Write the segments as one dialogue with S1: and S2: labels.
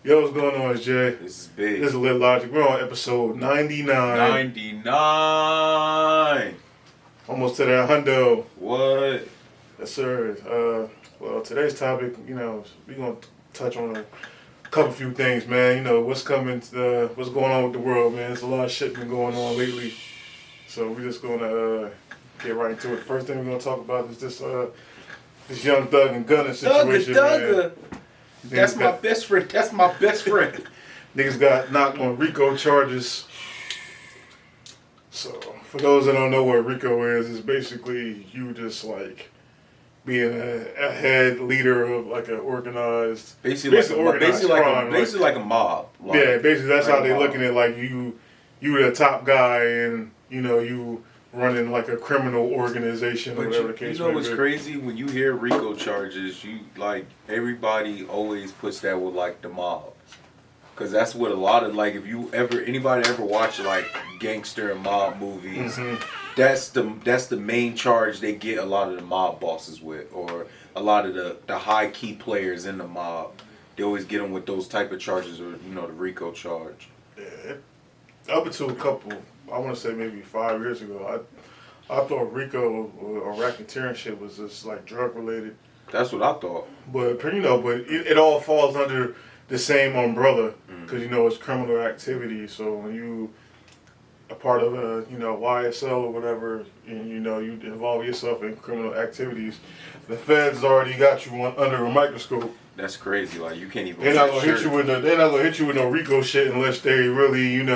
S1: Yo, what's going on, Jay?
S2: This is big.
S1: This is Lit Logic. We're on episode 99.
S2: 99.
S1: Almost to that hundo.
S2: What?
S1: Yes, sir. Well, today's topic, we're going to touch on a couple few things, man. What's coming, what's going on with the world, man. There's a lot of shit been going on lately. So we're just going to get right into it. First thing we're going to talk about is this Young Thug and Gunna situation, man.
S2: That's my best friend. That's my best friend.
S1: Niggas got knocked on RICO charges. So, for those that don't know what RICO is, it's basically you just like being a head leader of like an organized,
S2: basically like a mob.
S1: Yeah, basically that's
S2: like
S1: how they looking at like you the top guy and you running like a criminal organization or whatever the case may be.
S2: What's crazy? When you hear RICO charges, everybody always puts that with like the mob. Cause that's what a lot of like anybody ever watch like gangster and mob movies, that's the main charge they get a lot of the mob bosses with, or a lot of the high key players in the mob. They always get them with those type of charges, or the RICO charge.
S1: Yeah, up until a couple, I want to say maybe 5 years ago, I thought RICO or racketeering shit was just like drug related.
S2: That's what I thought.
S1: But it all falls under the same umbrella because it's criminal activity. So when you a part of a YSL or whatever, and you involve yourself in criminal activities, the feds already got you under a microscope.
S2: That's crazy. Like you can't even.
S1: They're not gonna hit you with no RICO shit unless they really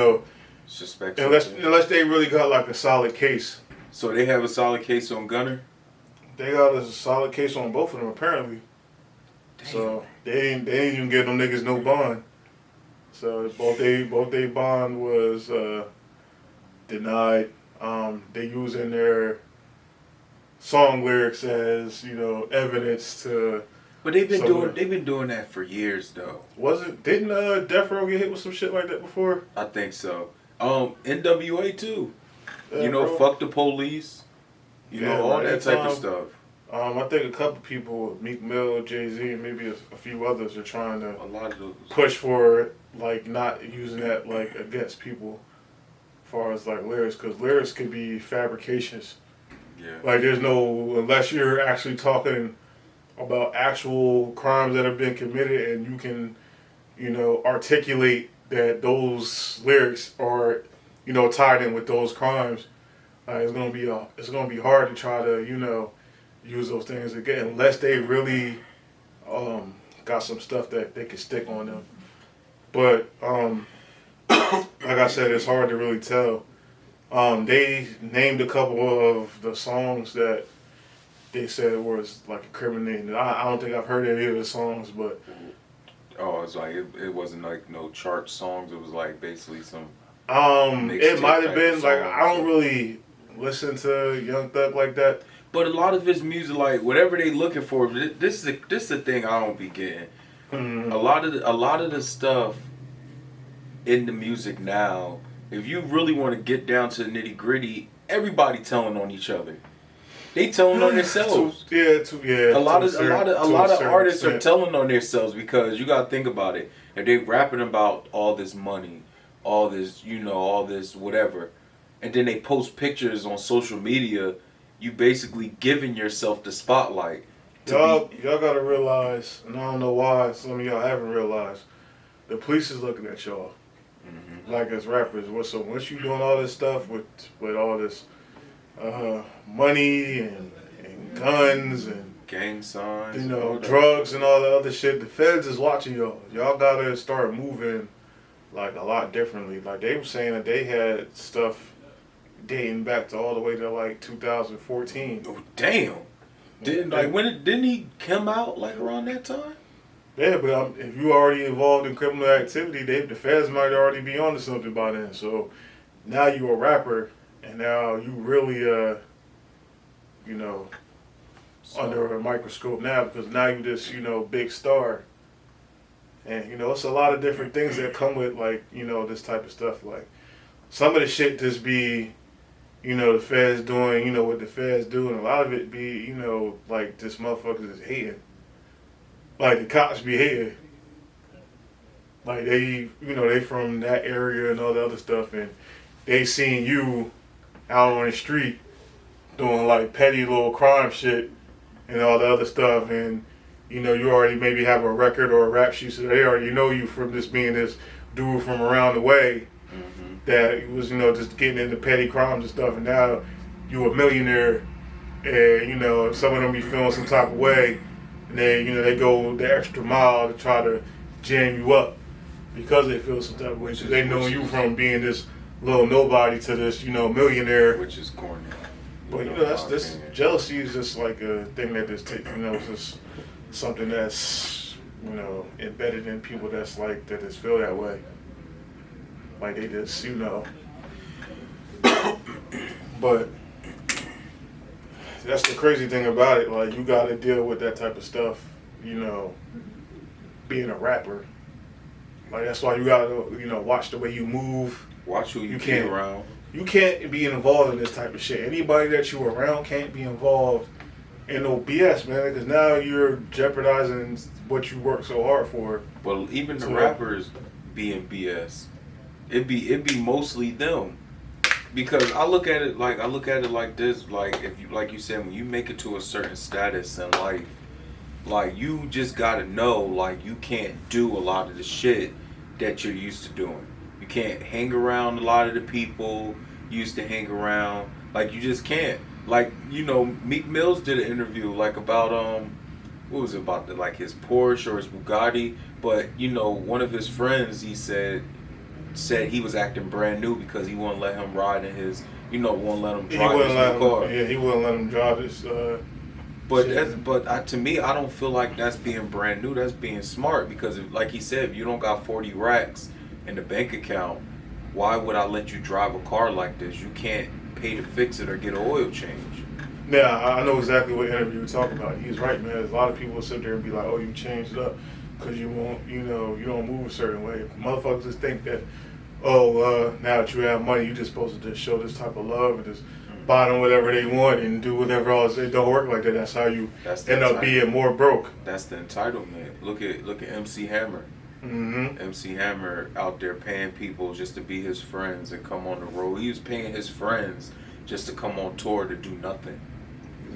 S2: suspect.
S1: Unless they really got like a solid case.
S2: So they have a solid case on Gunner?
S1: They got a solid case on both of them apparently. Damn. So they ain't even give them niggas no bond. So both they bond was denied. They using their song lyrics as evidence to.
S2: But they've been doing that for years though.
S1: Didn't Death Row get hit with some shit like that before?
S2: I think so. NWA too. Fuck the police. All that type of stuff.
S1: I think a couple people, Meek Mill, Jay-Z, and maybe a few others are trying to push for like not using that like against people, as far as like lyrics, because lyrics could be fabrications.
S2: Yeah. Like
S1: unless you're actually talking about actual crimes that have been committed, and you can, articulate that those lyrics are, tied in with those crimes. It's gonna be hard to try to use those things again unless they really got some stuff that they can stick on them. But like I said, it's hard to really tell. They named a couple of the songs that they said was like incriminating. I don't think I've heard any of the songs, but
S2: it's like it wasn't like no chart songs. It was like basically some.
S1: It might have been like I don't really listen to Young Thug like that.
S2: But a lot of his music, like whatever they looking for, this is the thing I don't be getting. A lot of the stuff in the music now, if you really want to get down to the nitty gritty, everybody telling on each other. They telling on themselves.
S1: A
S2: lot of artists are telling on themselves because you gotta think about it. If they rapping about all this money, all this all this whatever, and then they post pictures on social media, you basically giving yourself the spotlight.
S1: Y'all gotta realize, and I don't know why some of y'all haven't realized, the police is looking at y'all. Like as rappers. So once you doing all this stuff with all this money and guns and
S2: gang signs,
S1: drugs and all the other shit, the feds is watching y'all. Y'all gotta start moving like a lot differently. Like they were saying that they had stuff dating back to all the way to like 2014.
S2: Oh damn! Didn't he come out like around that time?
S1: Yeah, but if you already involved in criminal activity, the feds might already be onto something by then. So now you a rapper, and now you really under a microscope now because now you just big star. And it's a lot of different things that come with like this type of stuff. Like some of the shit just be the feds doing, what the feds do, and a lot of it be, like this motherfucker is hating. Like the cops be hating. Like they from that area and all the other stuff, and they seen you out on the street doing like petty little crime shit and all the other stuff, and you already maybe have a record or a rap sheet, so they already know you from just being this dude from around the way that was just getting into petty crimes and stuff, and now you a millionaire, and some of them be feeling some type of way, and they go the extra mile to try to jam you up because they feel some type of way. So they know you from being this little nobody to this millionaire,
S2: which is corny.
S1: but this jealousy is just like a thing that just it's just something that's embedded in people that's like that just feel that way. Like they just but that's the crazy thing about it. Like you got to deal with that type of stuff. Being a rapper. Like that's why you got to watch the way you move.
S2: Watch who you
S1: can't
S2: keep around.
S1: You can't be involved in this type of shit. Anybody that you around can't be involved in no BS, man. Because now you're jeopardizing what you work so hard for.
S2: But even the rappers being BS, it be mostly them. Because I look at it like this. Like if you like you said, when you make it to a certain status in life, like you just gotta know like you can't do a lot of the shit that you're used to doing. You can't hang around a lot of the people you used to hang around. Like you just can't. Like Meek Mills did an interview like about what was it about like his Porsche or his Bugatti, but one of his friends he said he was acting brand new because he wouldn't let him ride in his won't let him drive his new car.
S1: Yeah, he wouldn't let him drive his.
S2: But to me, I don't feel like that's being brand new. That's being smart because, like he said, if you don't got 40 racks in the bank account, why would I let you drive a car like this? You can't pay to fix it or get an oil change.
S1: Yeah, I know exactly what interview you're talking about. He's right, man. There's a lot of people will sit there and be like, "Oh, you changed up because you won't, you don't move a certain way." Motherfuckers just think that, now that you have money, you're just supposed to just show this type of love and just buy them whatever they want and do whatever else. It don't work like that. That's how you end up being more broke.
S2: That's the entitlement. Look at MC Hammer.
S1: Mm-hmm.
S2: MC Hammer out there paying people just to be his friends and come on the road. He was paying his friends just to come on tour to do nothing.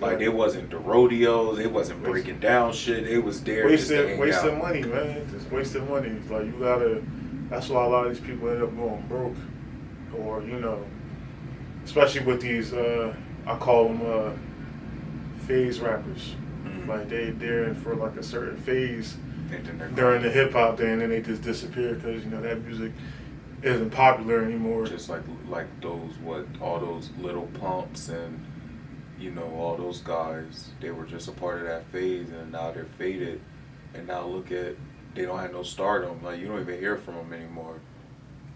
S2: Like it wasn't the rodeos, it wasn't breaking down shit. It was there just to hang
S1: wasting
S2: out.
S1: money, man. Just wasting money. It's like you gotta. That's why a lot of these people end up going broke, or especially with these. I call them phase rappers.
S2: Mm-hmm.
S1: Like they're in for like a certain phase
S2: And
S1: during the hip hop thing, and then they just disappear because that music isn't popular anymore.
S2: just like all those little pumps and all those guys, they were just a part of that phase, and now they're faded, and now they don't have no stardom. Like you don't even hear from them anymore,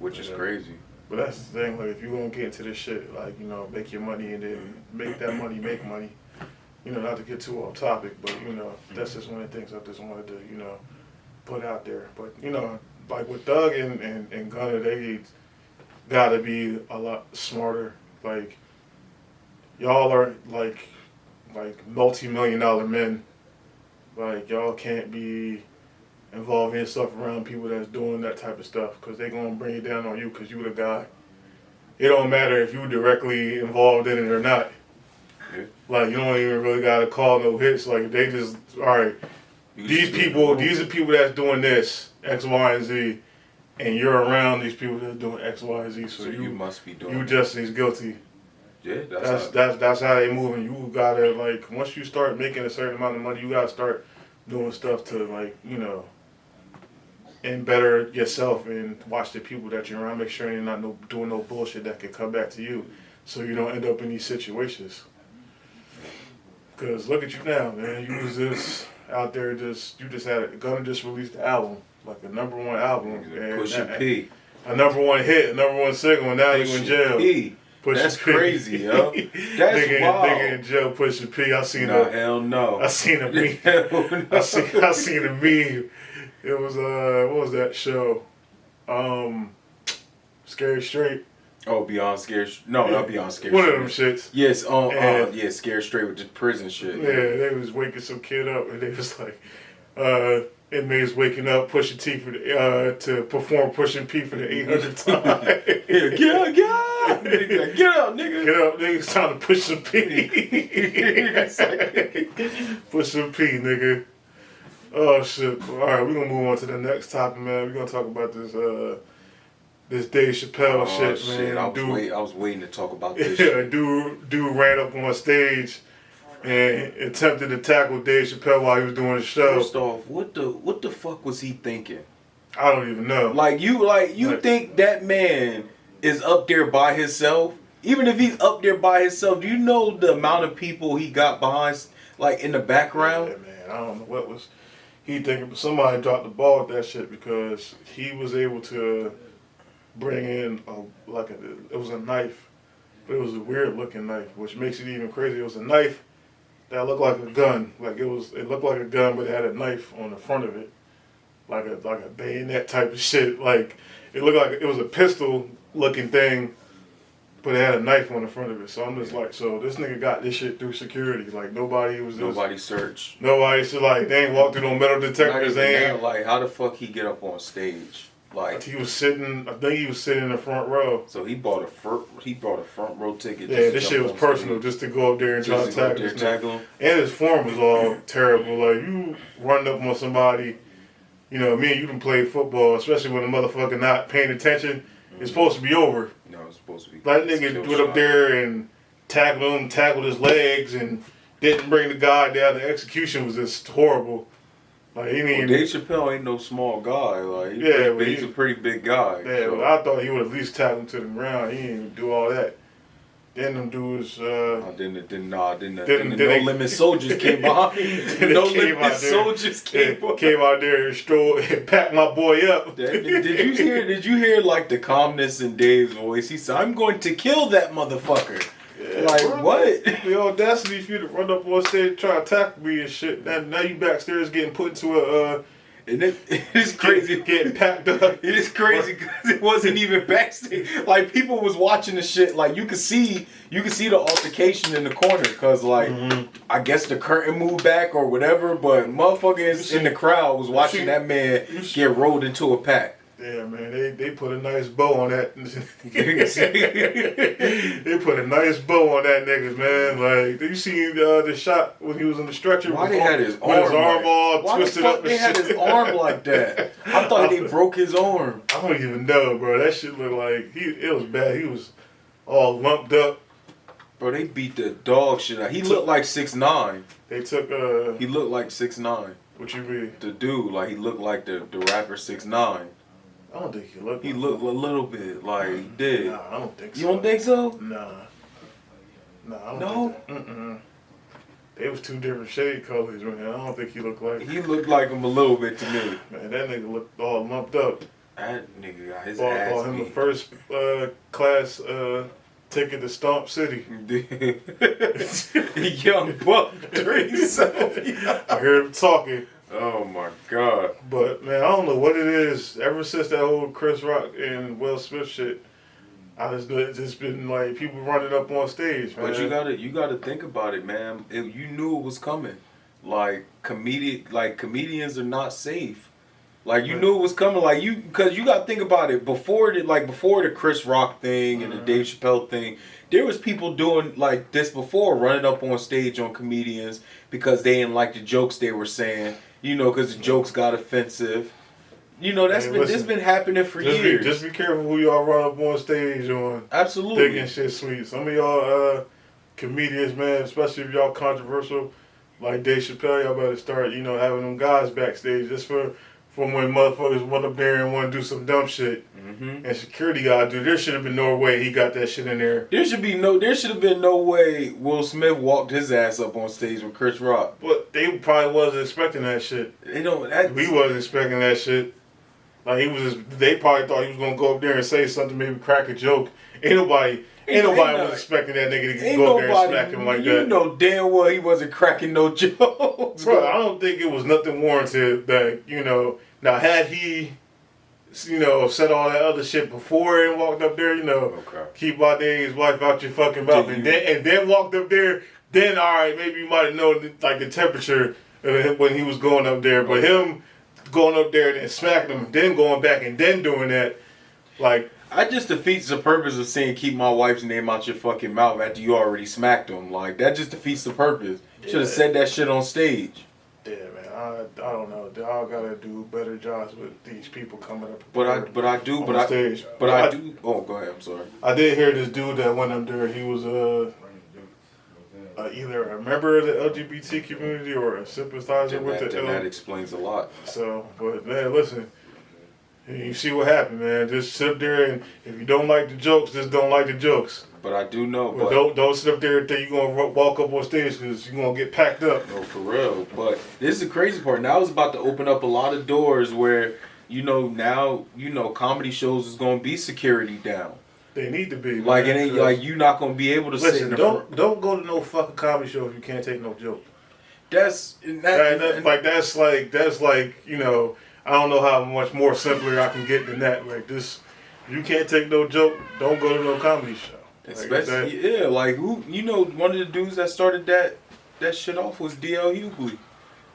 S2: which is crazy.
S1: But that's the thing. Like if you gonna get into this shit, like make your money and then make that money make money. Not to get too off topic, but that's just one of the things I just wanted to put out there. But like with Thug and Gunna, they gotta be a lot smarter. Like y'all are like multi-million-dollar men. Like y'all can't be involving yourself around people that's doing that type of stuff because they're gonna bring it down on you because you the guy. It don't matter if you directly involved in it or not.
S2: Yeah.
S1: Like you don't even really gotta call no hits. Like they just alright. These are people that's doing this X, Y, and Z, and you're around these people that's doing X, Y, and Z. So
S2: you must be doing.
S1: You just as guilty.
S2: Yeah,
S1: that's how they move, and you gotta once you start making a certain amount of money, you gotta start doing stuff to and better yourself and watch the people that you're around. Make sure you're not doing no bullshit that could come back to you, so you don't end up in these situations. Cause look at you now, man. You was just out there, you just had Gunna just released the album, like a #1 album, and
S2: Pusha P,
S1: a #1 hit, a #1 single, and now you in jail.
S2: P. That's crazy, yo. That's wild.
S1: Nigga in jail, Pusha P. I seen
S2: hell no.
S1: I seen a meme.
S2: No.
S1: I seen a meme. It was what was that show? Scary Straight.
S2: Oh, Beyond Scared. No, not Beyond Scared.
S1: One of them shits.
S2: Yes, Scared Straight with the prison shit.
S1: Yeah, they was waking some kid up and they was like, inmates waking up, Pusha T for the, to perform Pushing P for the 800th time.
S2: Yeah, get up, nigga. Get up, nigga.
S1: Get up, nigga. It's time to push some P. Push some P, nigga. Oh shit. Alright, we're gonna move on to the next topic, man. We're gonna talk about this this Dave Chappelle shit, man.
S2: I was waiting to talk about this shit.
S1: Dude ran up on stage and attempted to tackle Dave Chappelle while he was doing the show.
S2: First off, what the fuck was he thinking?
S1: I don't even know.
S2: You think that man is up there by himself? Even if he's up there by himself, do you know the amount of people he got behind, like in the background?
S1: Yeah, man, I don't know what was he thinking, but somebody dropped the ball with that shit because he was able to bring in it was a knife, but it was a weird looking knife, which makes it even crazier. It was a knife that looked like a gun, it looked like a gun, but it had a knife on the front of it, like a bayonet type of shit. Like it looked like it was a pistol looking thing, but it had a knife on the front of it. So I'm just like, so this nigga got this shit through security. Like nobody searched. Nobody should they ain't walked through no metal detectors.
S2: Like how the fuck he get up on stage? Like
S1: he was sitting. I think he was sitting in the front row.
S2: So he bought a front row ticket.
S1: Yeah, this shit was personal, just to go up there and try to tackle him. And his form was all terrible. Like you running up on somebody, me and you done played football, especially when the motherfucker not paying attention. It's supposed to be over.
S2: No, it's supposed to be.
S1: That nigga went up there and tackled his legs, and didn't bring the guy down. The execution was just horrible. Like he didn't.
S2: Dave Chappelle ain't no small guy. Like he's a pretty big guy.
S1: Yeah, so. But I thought he would at least tackle him to the ground. He didn't even do all that. Then them dudes.
S2: No limit soldiers came behind. No limit soldiers came
S1: out there and strolled and packed my boy up.
S2: Did you hear like the calmness in Dave's voice? He said, "I'm going to kill that motherfucker." Yeah, like bro, what?
S1: The audacity for you to run up on stage and try to tackle me and shit. Now you backstairs getting put into a.
S2: And it is crazy
S1: getting packed up.
S2: It is crazy because it wasn't even backstage. Like people was watching the shit. Like you could see the altercation in the corner because I guess the curtain moved back or whatever. But motherfuckers in the crowd was watching that man get rolled into a pack.
S1: Yeah, man, they put a nice bow on that. They put a nice bow on that nigga, man. Like, did you see the shot when he was in the stretcher?
S2: Why they had his arm
S1: all twisted up?
S2: Why the fuck they had his arm like that? I thought they broke his arm.
S1: I don't even know, bro. That shit looked like it was bad. He was all lumped up.
S2: Bro, they beat the dog shit out. He looked like 6'9".
S1: They took
S2: He looked like 6'9".
S1: What you mean?
S2: The dude, like he looked like the rapper 6'9".
S1: I don't think he looked.
S2: He looked a little bit like he did.
S1: Nah, I don't think so.
S2: You don't think so?
S1: Nah, I don't think so. They was two different shade colors, man. I don't think he looked like.
S2: He looked like him a little bit to me.
S1: Man, that nigga looked all lumped up.
S2: That nigga got his ass
S1: bought him
S2: beat.
S1: the first class ticket to Stomp City.
S2: Young buck during himself.
S1: I heard him talking.
S2: Oh my God.
S1: But man, I don't know what it is. Ever since that whole Chris Rock and Will Smith shit, it's just been like people running up on stage, man.
S2: But you gotta think about it, man. You knew it was coming. Like comedians are not safe. Like you knew it was coming. Like because you gotta think about it. Before the Chris Rock thing and the Dave Chappelle thing, there was people doing like this before, running up on stage on comedians because they didn't like the jokes they were saying. Because the jokes got offensive. This been happening for years.
S1: Just be careful who y'all run up on stage on.
S2: Absolutely.
S1: Thinking shit sweet. Some of y'all comedians, man, especially if y'all controversial, like Dave Chappelle, y'all better start, having them guys backstage just from when motherfuckers went up there and want to do some dumb shit. Mm-hmm. And security guy, dude, there should have been no way he got that shit in there.
S2: There should have been no way Will Smith walked his ass up on stage with Chris Rock.
S1: But they probably wasn't expecting that shit. We wasn't expecting that shit. Like they probably thought he was gonna go up there and say something, maybe crack a joke. Ain't nobody was expecting that nigga to go up there and smack him like that.
S2: You know damn well he wasn't cracking no jokes.
S1: Bro, I don't think it was nothing warranted that, now had he, said all that other shit before and walked up there,
S2: okay.
S1: Keep my name, his wife out your fucking mouth, and then walked up there, then all right, maybe you might have known like the temperature when he was going up there, but him going up there and smacking them, then going back and then doing that, like.
S2: I just defeats the purpose of saying keep my wife's name out your fucking mouth after you already smacked them. Like, that just defeats the purpose. Should have said that shit on stage.
S1: Yeah, man. I don't know. Y'all gotta do better jobs with these people coming up.
S2: But I do. Oh, go ahead. I'm sorry.
S1: I did hear this dude that went up there. He was either a member of the LGBT community or a sympathizer with the.
S2: That explains a lot.
S1: So, but man, listen. You see what happened, man. Just sit up there, and if you don't like the jokes, just don't like the jokes.
S2: But I do know.
S1: But don't sit up there and think you're gonna walk up on stage because you're gonna get packed up.
S2: No, for real. But this is the crazy part. Now it's about to open up a lot of doors where comedy shows is gonna be security down.
S1: They need to be.
S2: Like,
S1: man,
S2: it ain't like you're not gonna be able to sit in the front.
S1: Don't go to no fucking comedy show if you can't take no joke.
S2: That's
S1: like I don't know how much more simpler I can get than that. Like this, you can't take no joke. Don't go to no comedy show.
S2: Especially, like who? One of the dudes that started that shit off was D.L. Hughley.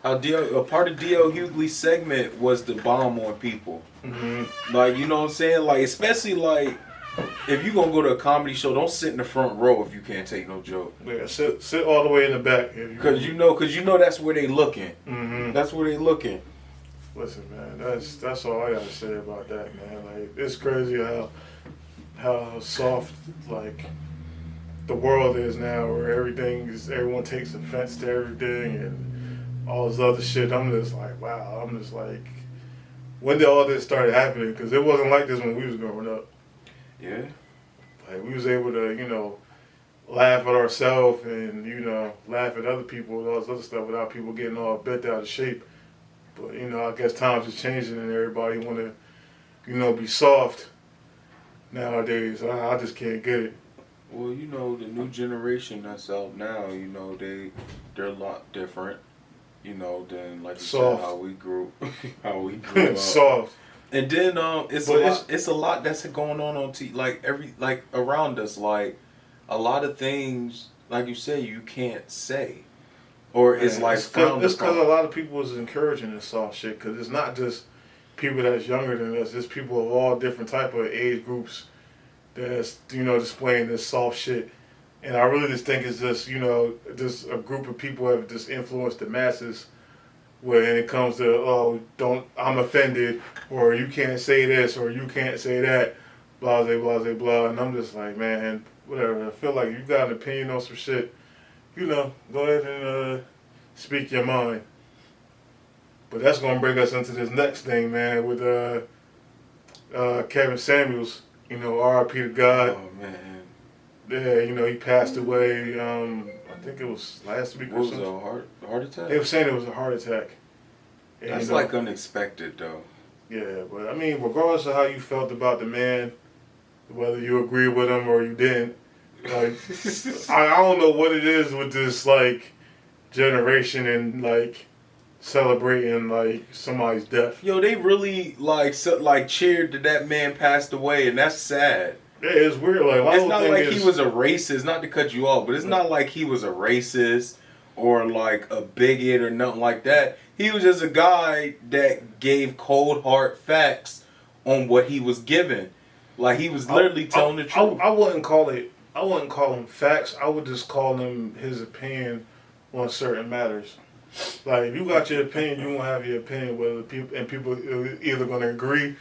S2: A part of D.L. Hughley's segment was to bomb on people. Mm-hmm. Like, you know what I'm saying? Like, especially like if you gonna go to a comedy show, don't sit in the front row if you can't take no joke.
S1: Yeah, sit all the way in the back.
S2: Cause you know that's where they looking.
S1: Mm-hmm.
S2: That's where they looking.
S1: Listen, man, that's all I gotta say about that, man. Like, it's crazy how soft like the world is now, where everyone takes offense to everything and all this other shit. I'm just like, wow. I'm just like, when did all this start happening? Because it wasn't like this when we was growing up.
S2: Yeah.
S1: Like, we was able to, laugh at ourselves and laugh at other people and all this other stuff without people getting all bent out of shape. But, I guess times are changing and everybody want to, be soft nowadays. I just can't get it.
S2: Well, the new generation that's out now, they're a lot different, than like you said, how we grew up.
S1: Soft.
S2: And then it's a lot that's going on like around us, like a lot of things, like you say, you can't say. Or it's like
S1: it's because a lot of people is encouraging this soft shit. Because it's not just people that's younger than us. It's people of all different type of age groups that's displaying this soft shit. And I really just think it's just just a group of people have just influenced the masses. When it comes to I'm offended, or you can't say this, or you can't say that, blah blah blah blah. And I'm just like, man, whatever. I feel like you got an opinion on some shit. Go ahead and speak your mind. But that's going to bring us into this next thing, man, with Kevin Samuels. R.I.P. to God.
S2: Oh, man.
S1: Yeah, he passed away, I think it was last week or something.
S2: What was it, a heart attack?
S1: They were saying it was a heart attack. And,
S2: that's like unexpected, though.
S1: Yeah, but I mean, regardless of how you felt about the man, whether you agree with him or you didn't, like, I don't know what it is with this, like, generation and, like, celebrating, like, somebody's death.
S2: Yo, they really, cheered that man passed away, and that's sad.
S1: Yeah, it's weird. Like,
S2: it's not like he was a racist, not to cut you off, but it's not like he was a racist or, like, a bigot or nothing like that. He was just a guy that gave cold, hard facts on what he was given. Like, he was literally telling the truth.
S1: I wouldn't call them facts. I would just call them his opinion on certain matters. Like, if you got your opinion, you gonna have your opinion. Whether people are either gonna agree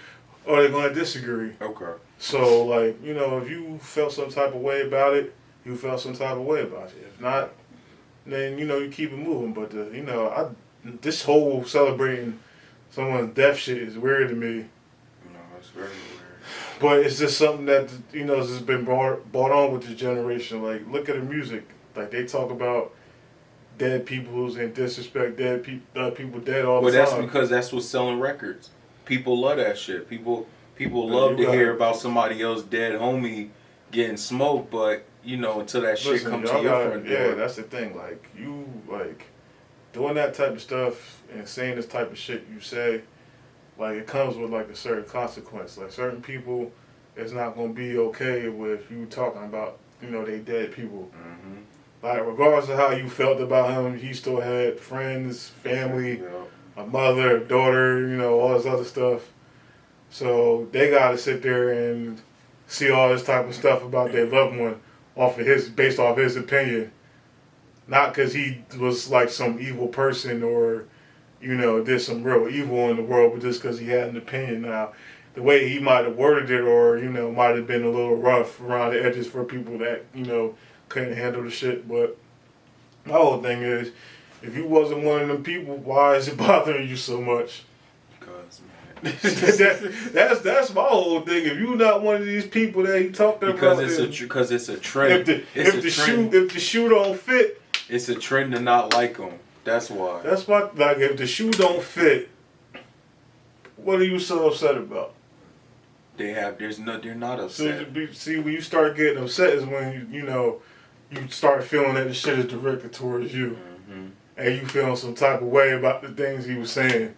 S1: or they're gonna disagree.
S2: Okay.
S1: So, like, if you felt some type of way about it, you felt some type of way about it. If not, then you keep it moving. But this whole celebrating someone's death shit is weird to me.
S2: No, it's very weird.
S1: But it's just something that has just been brought on with this generation. Like, look at the music. Like, they talk about dead peoples and disrespect people dead all the time.
S2: Well, that's because that's what's selling records. People love that shit. People love to hear about somebody else dead homie getting smoked, but until that shit comes to your front door.
S1: Yeah, that's the thing. Like, you doing that type of stuff and saying this type of shit you say, like, it comes with like a certain consequence. Like, certain people, it's not gonna be okay with you talking about they dead people. Mm-hmm. Like, regardless of how you felt about him, he still had friends, family, a mother, a daughter, you know, all this other stuff. So they got to sit there and see all this type of stuff about their loved one based off his opinion. Not because he was like some evil person or, you know, did some real evil in the world, but just because he had an opinion. Now, the way he might have worded it or, you know, might have been a little rough around the edges for people that, you know, couldn't handle the shit. But my whole thing is, if you wasn't one of them people, why is it bothering you so much?
S2: Because, man.
S1: that's my whole thing. If you're not one of these people that he talked about,
S2: because it's a trend.
S1: If the shoe don't fit,
S2: it's a trend to not like them. That's why.
S1: That's my like. If the shoe don't fit, what are you so upset about?
S2: They're not upset.
S1: See, when you start getting upset is when you know you start feeling that the shit is directed towards you, and you feeling some type of way about the things he was saying.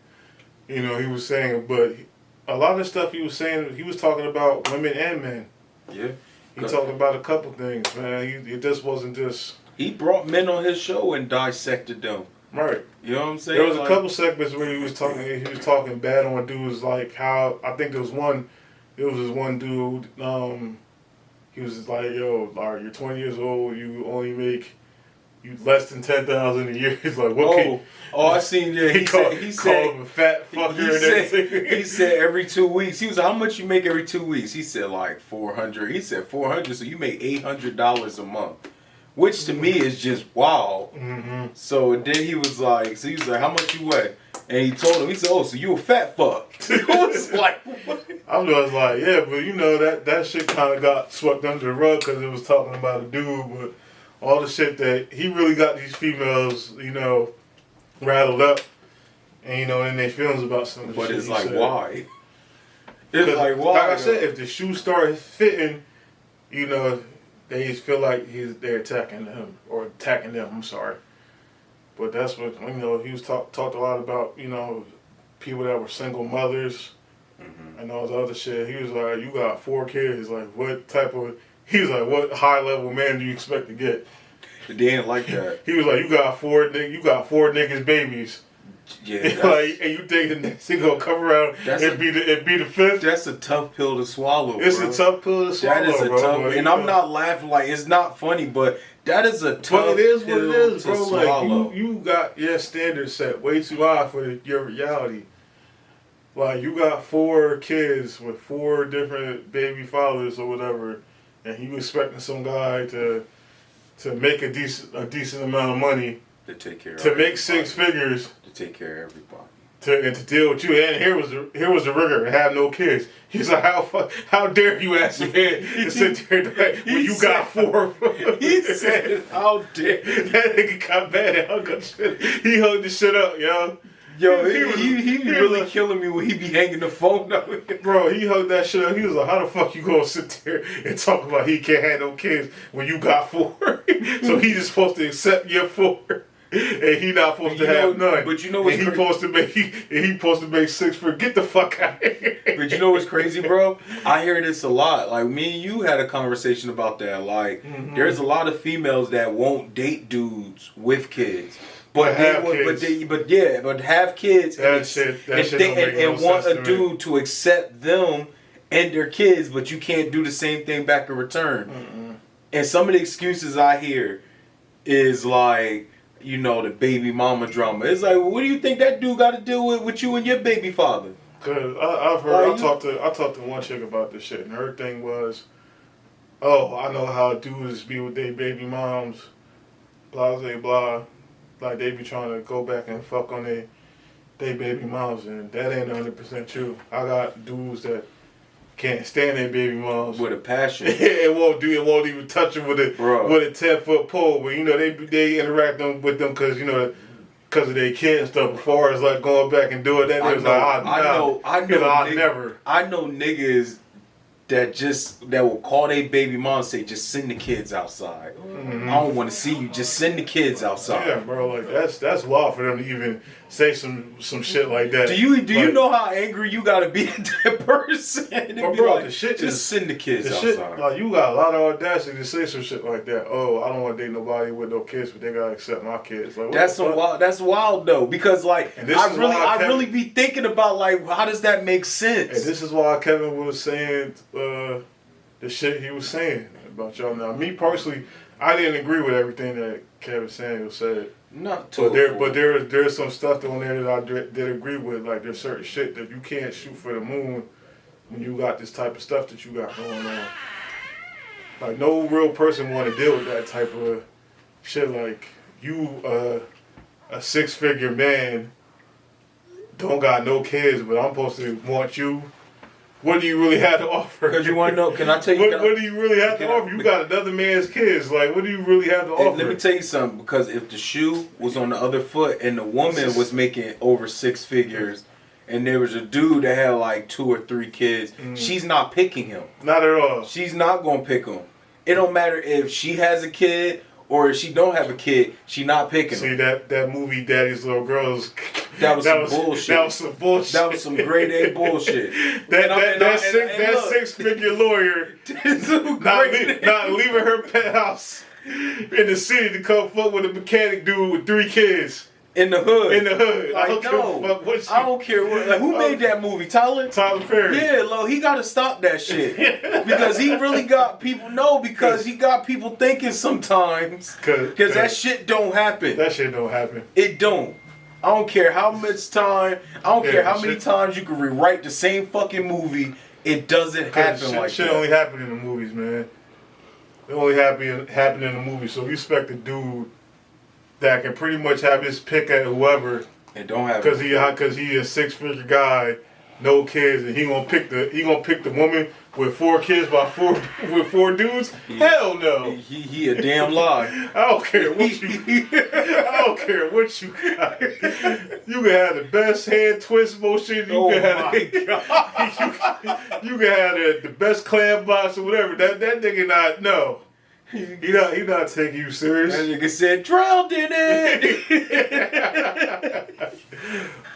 S1: You know, he was saying, but a lot of stuff he was saying, he was talking about women and men.
S2: Yeah.
S1: He talked about a couple things, man. It just wasn't just.
S2: He brought men on his show and dissected them.
S1: Right.
S2: You know what I'm saying?
S1: There was a couple segments where he was talking bad on dudes, like how I think there was this one dude, he was just like, yo, like, you're 20 years old, you only make less than 10,000 a year. He's like, what?
S2: I seen that.
S1: He called him a fat fucker and everything.
S2: He said every 2 weeks. He was like, how much you make every 2 weeks? He said like 400. He said 400, so you make $800 a month. Which to me is just wow. Mm-hmm. So then he was like, how much you weigh? And he told him, he said, oh, so you a fat fuck. I was like, what?
S1: I was like, yeah, but you know, that shit kind of got swept under the rug because it was talking about a dude, but all the shit that he really got these females, you know, rattled up, and you know, in their feelings about some of the
S2: but
S1: shit
S2: it's
S1: he
S2: like,
S1: said.
S2: why? It's like, why?
S1: Like I said, if the shoe started fitting, you know, they feel like they're attacking him or attacking them. I'm sorry, but that's what, you know, he was talked a lot about, you know, people that were single mothers and all the other shit. He was like, you got 4 kids. Like, what type of? He was like, what high level man do you expect to get?
S2: They didn't like that.
S1: He was like, you got four niggas babies.
S2: Yeah,
S1: like, and you think the next thing gonna come around and be the fifth?
S2: That's a tough pill to swallow.
S1: It's
S2: bro.
S1: a tough pill to swallow.
S2: That is a
S1: bro,
S2: tough,
S1: but,
S2: and I'm not laughing like it's not funny, but that is a tough.
S1: But it is what it is, bro.
S2: Swallow.
S1: Like you got your standards set way too high for your reality. Like you got 4 kids with 4 different baby fathers or whatever, and you expecting some guy to make a decent amount of money
S2: to take care
S1: to
S2: of
S1: make 6 figures
S2: to take care of everybody.
S1: To deal with you, and here was the rigor and have no kids. He's like, how dare you ask me to sit there when you got 4?
S2: He said, how dare
S1: that nigga got mad and hung up shit. He hung the shit up, yo.
S2: Yo, he really
S1: like,
S2: killing me when he be hanging the phone up.
S1: Bro, he hung that shit up. He was like, how the fuck you gonna sit there and talk about he can't have no kids when you got 4? So he just supposed to accept your 4. And he not supposed to have none.
S2: But you know what's
S1: crazy? He supposed to make 6 for get the fuck out of here.
S2: But you know what's crazy, bro? I hear this a lot. Like me and you had a conversation about that. Like there's a lot of females that won't date dudes with kids. But have kids and want a dude to accept them and their kids, but you can't do the same thing back in return. And some of the excuses I hear is like, you know, the baby mama drama. It's like, well, what do you think that dude got to deal with you and your baby father?
S1: Cause I've heard, I talked to one chick about this shit, and her thing was, oh, I know how dudes be with their baby moms, blah blah blah. Like they be trying to go back and fuck on their baby moms, and that ain't 100% true. I got dudes that can't stand their baby moms
S2: with a passion.
S1: It won't even touch them with a 10-foot pole. But you know they interact with them because you know because of their kids and stuff. As far as like going back and doing that,
S2: I know niggas that will call their baby mom and say, just send the kids outside. I don't want to see you. Just send the kids outside.
S1: Yeah, bro. Like that's wild for them to even say some shit like that.
S2: Do you
S1: Like,
S2: know how angry you gotta be at that person? And
S1: But
S2: be
S1: bro,
S2: like,
S1: the shit
S2: just
S1: is
S2: send the kids
S1: the
S2: outside.
S1: shit. Like you got a lot of audacity to say some shit like that. Oh, I don't want to date nobody with no kids, but they gotta accept my kids. Like what
S2: That's
S1: the fuck?
S2: wild. That's wild though, because like
S1: And this is why
S2: I
S1: Kevin-
S2: really be thinking about like how does that make
S1: And
S2: sense?
S1: this is why Kevin was saying the shit he was saying about y'all. Now, me personally, I didn't agree with everything that Kevin Samuels said.
S2: Not
S1: But there's some stuff on there that I did agree with. Like there's certain shit that you can't shoot for the moon when you got this type of stuff that you got going on. Like no real person want to deal with that type of shit. Like you, a 6-figure man, don't got no kids, but I'm supposed to want you. What do you really have to offer?
S2: Because you want to know? Can I tell you?
S1: What do you really have to offer? You got another man's kids. Like, what do you really have to offer?
S2: Let me tell you something. Because if the shoe was on the other foot and the woman was making over 6 figures, and there was a dude that had like 2 or 3 kids, she's not picking him.
S1: Not at all.
S2: She's not gonna pick him. It don't matter if she has a kid or if she don't have a kid. She not picking him.
S1: See that movie, Daddy's Little Girls.
S2: That was some bullshit.
S1: That was some bullshit.
S2: That was some grade A bullshit.
S1: that 6-figure lawyer not leaving her pet house in the city to come fuck with a mechanic dude with 3 kids.
S2: In the hood.
S1: In the hood.
S2: Like,
S1: I don't give a fuck what
S2: I don't care what. Like, who made that movie? Tyler
S1: Perry.
S2: Yeah, Lo, he got to stop that shit because he really got people. No, because he got people thinking sometimes. Because that shit don't happen.
S1: That shit don't happen.
S2: It don't. I don't care how much time. I don't care how many times you can rewrite the same fucking movie. It doesn't happen like
S1: shit
S2: that.
S1: only happen in the movies, man. It only happen in the movies. So you expect a dude that can pretty much have his pick at whoever.
S2: It don't happen
S1: because he a 6-figure guy, no kids, and he gonna pick the woman with 4 kids by 4 dudes. Hell no.
S2: He a damn lie.
S1: I don't care what you. I don't care what you got. You can have the best hand twist motion. You can have you can have the best clam box or whatever. That nigga not no. He not taking you serious.
S2: That nigga said drowned in it.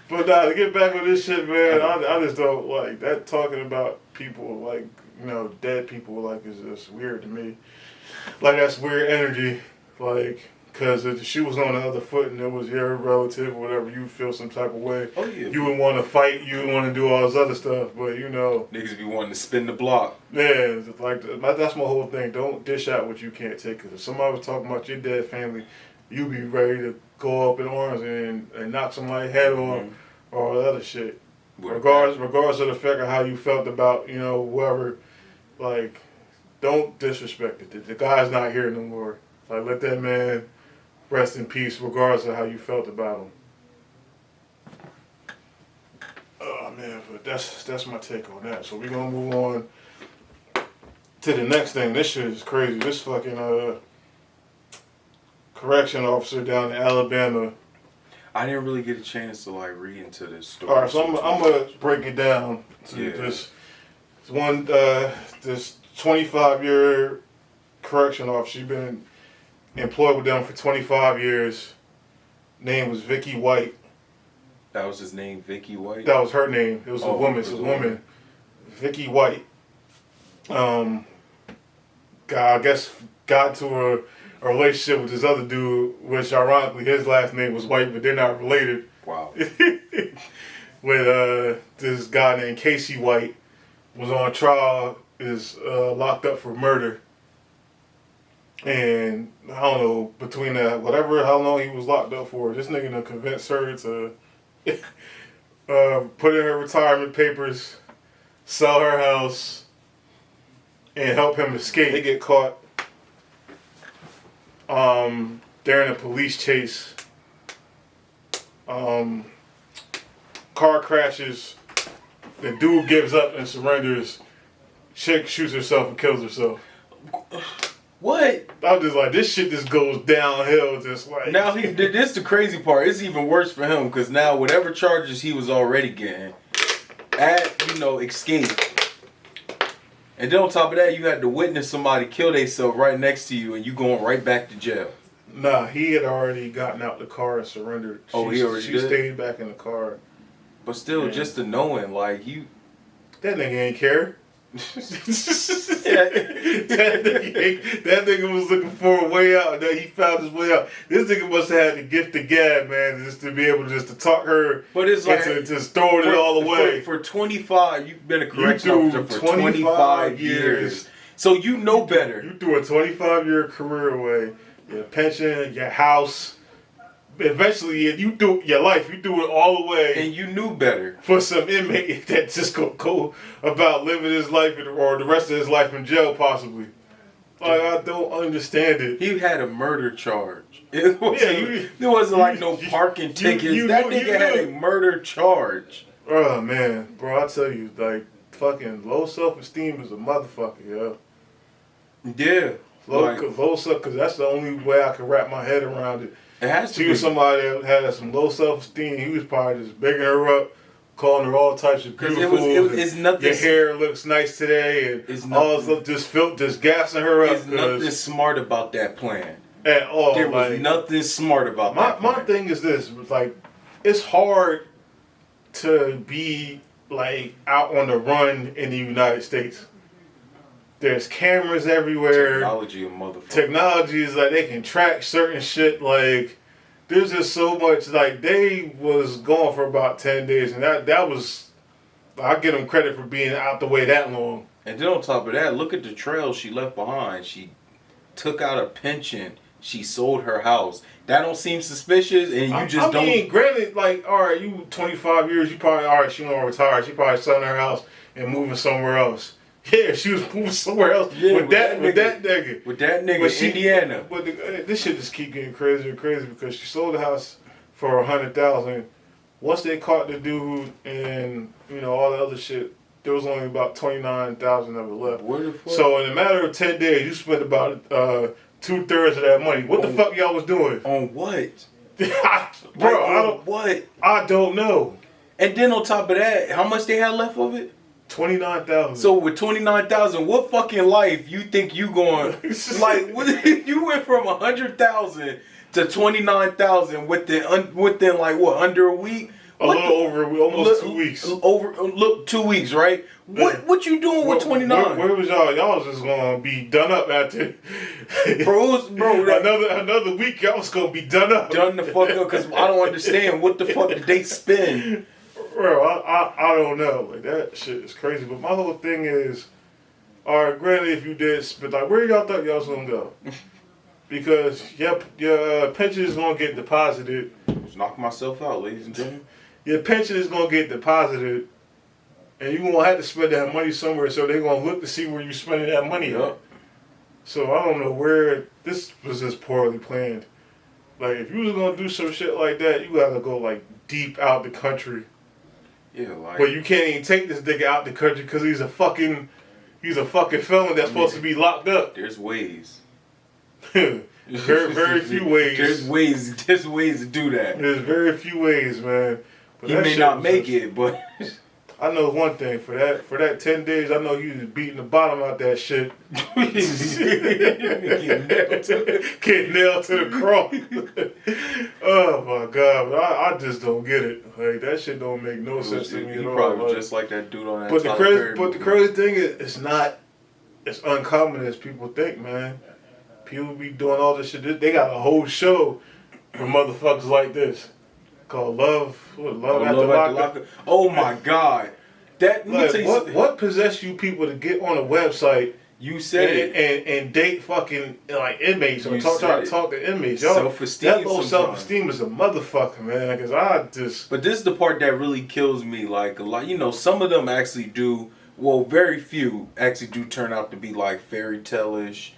S1: But nah, to get back on this shit, man, I just don't like that talking about people like, dead people like is just weird to me. Like that's weird energy. Like, cause if the shoe was on the other foot and it was your relative or whatever, you'd feel some type of way.
S2: Oh yeah.
S1: You would want to fight. You would want to do all this other stuff. But
S2: niggas be wanting to spin the block.
S1: Yeah, it's like that's my whole thing. Don't dish out what you can't take. Cause if somebody was talking about your dead family, you be ready to go up in arms and knock somebody's head off or all that other shit. Regardless of the fact of how you felt about whoever, like, don't disrespect it. The guy's not here no more. Like, let that man rest in peace, regardless of how you felt about him. Oh man, but that's my take on that. So we're gonna move on to the next thing. This shit is crazy. This fucking correction officer down in Alabama.
S2: I didn't really get a chance to like read into this story.
S1: All right, so I'm gonna break it down to this one. This 25-year correction officer. She's been employed with them for 25 years. Name was Vicky White.
S2: That was his name, Vicky White?
S1: That was her name. It was a woman. It's a woman. Vicky White. I guess got to a relationship with this other dude, which ironically his last name was White, but they're not related.
S2: Wow.
S1: With this guy named Casey White, was on trial, is locked up for murder. And I don't know, between that, how long he was locked up for, this nigga done convinced her to put in her retirement papers, sell her house, and help him escape. They get caught. They're in a police chase. Car crashes. The dude gives up and surrenders. Chick shoots herself and kills herself.
S2: What?
S1: I'm just like, this shit just goes downhill. Just like
S2: now, this the crazy part. It's even worse for him because now whatever charges he was already getting, escape. And then on top of that, you had to witness somebody kill themselves right next to you, and you going right back to jail.
S1: Nah, he had already gotten out the car and surrendered.
S2: Oh, he already
S1: She
S2: did?
S1: stayed back in the car.
S2: But still,
S1: Yeah.
S2: just to knowing, like, you.
S1: That nigga ain't care. that nigga was looking for a way out. That he found his way out. This nigga must have had the gift of gab, man, just to be able to talk her.
S2: But it's like
S1: into just throwing it all away.
S2: For 25, you've been a correction
S1: You
S2: officer
S1: threw
S2: for 25
S1: years.
S2: So you know better.
S1: You threw a 25-year career away. Your pension, your house. Eventually, you threw your life. You threw it all away.
S2: And you knew better.
S1: For some inmate that just go about living his life or the rest of his life in jail, possibly. Like, I don't understand it.
S2: He had a murder charge. It wasn't like no parking tickets. That nigga had a murder charge.
S1: Oh, man. Bro, I tell you, like, fucking low self-esteem is a motherfucker, yo.
S2: Yeah.
S1: Low self, because that's the only way I can wrap my head around it.
S2: It has to
S1: She
S2: be.
S1: was somebody that had some low self-esteem. He was probably just bigging her up, calling her all types of beautiful.
S2: It's nothing.
S1: Your hair looks nice today, and
S2: It's
S1: all this stuff just gassing her up.
S2: There's nothing smart about that plan.
S1: At all.
S2: There was nothing smart about that plan.
S1: My thing is this: like, it's hard to be like out on the run in the United States. There's cameras everywhere.
S2: Technology, a motherfucker.
S1: Technology is like they can track certain shit. Like, there's just so much. Like, they was gone for about 10 days, and that was. I give them credit for being out the way that long.
S2: And then on top of that, look at the trail she left behind. She took out a pension. She sold her house. That don't seem suspicious, and you just don't.
S1: I mean, granted, like, all right, you 25 years, you probably, all right, she gonna retire. She probably selling her house and moving somewhere else. Yeah, she was moving somewhere else with that nigga.
S2: With that nigga, Indiana.
S1: But this shit just keep getting crazier and crazier because she sold the house for $100,000. Once they caught the dude and all the other shit, there was only about $29,000 of it left.
S2: Where the fuck?
S1: So in a matter of 10 days, you spent about 2/3 of that money. What the fuck y'all was doing?
S2: On what?
S1: Bro,
S2: what?
S1: I don't know.
S2: And then on top of that, how much they had left of it?
S1: 29,000.
S2: So with 29,000, what fucking life you think you going? Like, you went from 100,000 to 29,000 within like what, under a week?
S1: A little over, almost 2 weeks.
S2: Look, 2 weeks, right? What you doing with 29?
S1: Where was y'all? Y'all was just gonna be done up after.
S2: bro,
S1: another week, y'all was gonna be done up.
S2: Done the fuck up because I don't understand what the fuck did they spend.
S1: Bro, I don't know. Like, that shit is crazy. But my whole thing is, all right, granted, if you did, but like, where y'all thought y'all was gonna go? Because your pension is gonna get deposited.
S2: Just knock myself out, ladies and gentlemen.
S1: Your pension is gonna get deposited, and you're gonna have to spend that money somewhere. So they're gonna look to see where you're spending that money at. So I don't know where this was just poorly planned. Like, if you was gonna do some shit like that, you gotta go like deep out the country.
S2: Yeah, like.
S1: But you can't even take this nigga out the country because he's a fucking felon that's supposed to be locked up.
S2: There's ways.
S1: very few ways.
S2: There's ways to do that.
S1: There's very few ways, man. But
S2: He
S1: that
S2: may
S1: shit
S2: not
S1: was
S2: make
S1: just-
S2: it, but
S1: I know one thing for that 10 days. I know you was beating the bottom out that shit. Getting nailed to the cross. Oh my god! But I just don't get it. Like, that shit don't make no sense to me
S2: he
S1: at all.
S2: probably was
S1: Like,
S2: just like that dude on that.
S1: but
S2: Tyler
S1: the
S2: Perry
S1: crazy thing is, it's not as uncommon as people think, man. People be doing all this shit. They got a whole show for motherfuckers like this called Love After Lockup.
S2: Oh my god! That let me
S1: Like,
S2: tell you
S1: what
S2: something.
S1: what possessed you people to get on a website
S2: You said it.
S1: and date fucking like inmates or
S2: You
S1: try
S2: said
S1: to
S2: it.
S1: talk to inmates? Y'all,
S2: Self-esteem
S1: that low
S2: sometimes.
S1: self-esteem is a motherfucker, man. Because I just
S2: But this is the part that really kills me. Like a lot, some of them actually do. Well, very few actually do turn out to be like fairy tale-ish.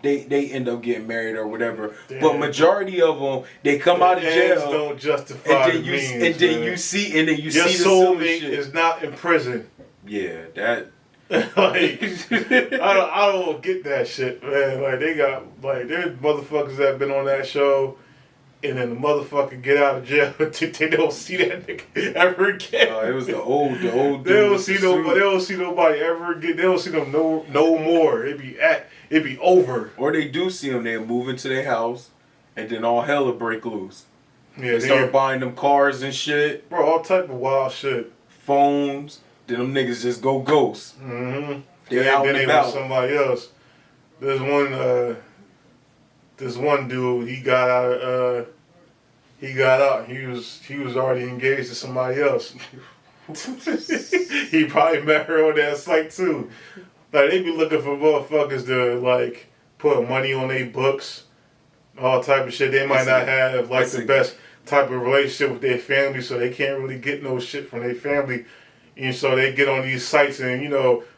S2: They end up getting married or whatever.
S1: Damn.
S2: But majority of them, they come out of
S1: ends
S2: jail.
S1: don't justify
S2: And
S1: the
S2: then
S1: means,
S2: and then
S1: man.
S2: you see
S1: Your
S2: the silly
S1: soulmate
S2: shit.
S1: is not in prison.
S2: Yeah, that.
S1: Like, I don't get that shit, man. Like, they got there's motherfuckers that been on that show, and then the motherfucker get out of jail. They don't see that nigga ever again.
S2: It was the old dude.
S1: They don't
S2: with
S1: see
S2: the
S1: nobody. They
S2: suit.
S1: don't see nobody ever again. They don't see them no more. it'd be over.
S2: Or they do see them, they'll move into their house, and then all hell will break loose.
S1: Yeah,
S2: They start buying them cars and shit,
S1: bro, all type of wild shit.
S2: phones. Then them niggas just go ghost.
S1: Mm-hmm.
S2: They out
S1: then
S2: and
S1: they
S2: about.
S1: with somebody else. There's one dude. He got out. He got out. He was already engaged to somebody else. He probably met her on that site too. Like they be looking for motherfuckers to like put money on their books, all type of shit. They might not have like the best type of relationship with their family, so they can't really get no shit from their family. And so they get on these sites and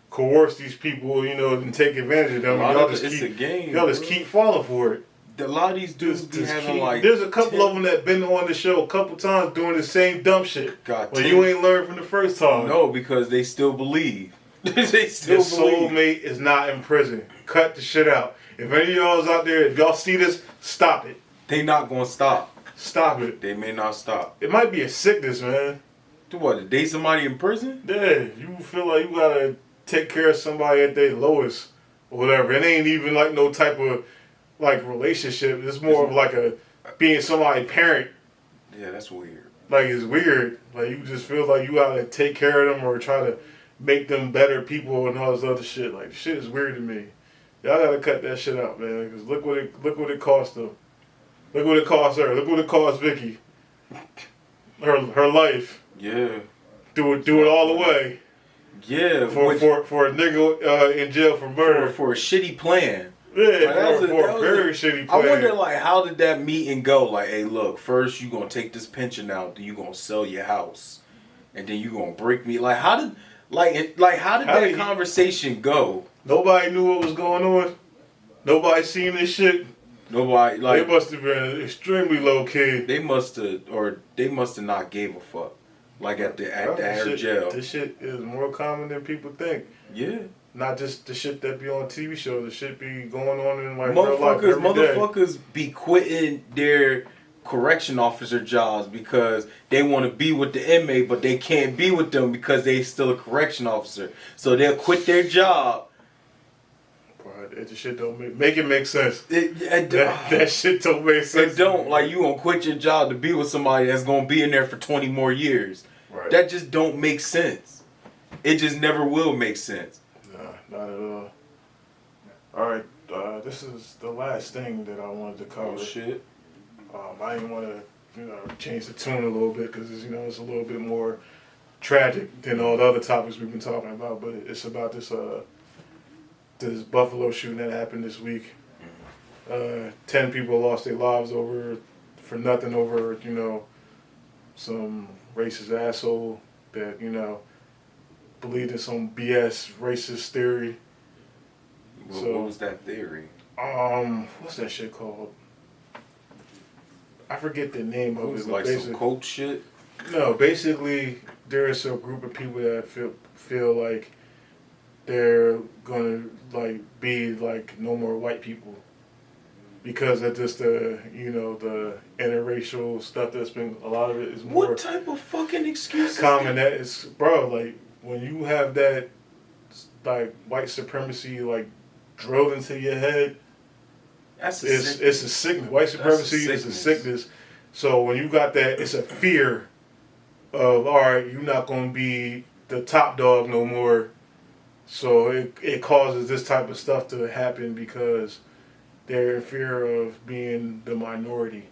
S1: coerce these people, and take advantage of them. Y'all just keep falling for it.
S2: A lot of these dudes be having like.
S1: There's a couple of them that been on the show a couple times doing the same dumb shit. Well, you ain't learned from the first time.
S2: No, because they still believe. They still
S1: Your soulmate is not in prison. Cut the shit out. If any of y'all's out there, if y'all see this, stop it.
S2: They not gonna stop.
S1: Stop it.
S2: They may not stop.
S1: It might be a sickness, man.
S2: To what? To date somebody in prison?
S1: Yeah, you feel like you gotta take care of somebody at their lowest or whatever. It ain't even like no type of like relationship. It's more of like a being somebody's parent.
S2: Yeah, that's weird.
S1: Like it's weird. Like you just feel like you gotta take care of them or try to make them better people and all this other shit. Like shit is weird to me. Y'all gotta cut that shit out, man. Cause look what it cost them. Look what it cost her. Look what it cost Vicky. Her life.
S2: Yeah.
S1: Do it all the way.
S2: Yeah.
S1: For a nigga in jail for murder.
S2: For a shitty plan.
S1: Yeah, for a very shitty plan.
S2: I wonder, like, how did that meeting go? Like, hey, look, first you gonna take this pension out, then you gonna sell your house, and then you gonna break me. Like, how did that conversation go?
S1: Nobody knew what was going on. Nobody seen this shit.
S2: Nobody, like,
S1: they must have been extremely low key.
S2: They must have not gave a fuck. Like at her jail.
S1: This shit is more common than people think.
S2: Yeah.
S1: Not just the shit that be on TV shows. The shit be going on in like real life every day.
S2: Motherfuckers be quitting their correction officer jobs because they want to be with the inmate, but they can't be with them because they still a correction officer. So they'll quit their job.
S1: That shit don't make it make sense.
S2: That
S1: shit don't make sense.
S2: It don't. Like, you gonna quit your job to be with somebody that's gonna be in there for 20 more years.
S1: Right.
S2: That just don't make sense. It just never will make sense.
S1: Nah, not at all. Alright, this is the last thing that I wanted to cover.
S2: Oh, shit.
S1: I didn't want to, change the tune a little bit because, it's a little bit more tragic than all the other topics we've been talking about, but it's about this Buffalo shooting that happened this week. 10 people lost their lives for nothing over, some racist asshole that, believed in some BS racist theory.
S2: Well, what was that theory?
S1: What's that shit called? I forget the name of it.
S2: Like some cult shit?
S1: No, basically there is a group of people that feel like they're gonna be no more white people because of just the interracial stuff that's been, a lot of it is more.
S2: What type of fucking excuse is
S1: common that is, bro, when you have that white supremacy drilled into your head, it's a sickness. White supremacy is a sickness. So when you got that, it's a fear of, all right, you're not gonna be the top dog no more. So it causes this type of stuff to happen because they're in fear of being the minority.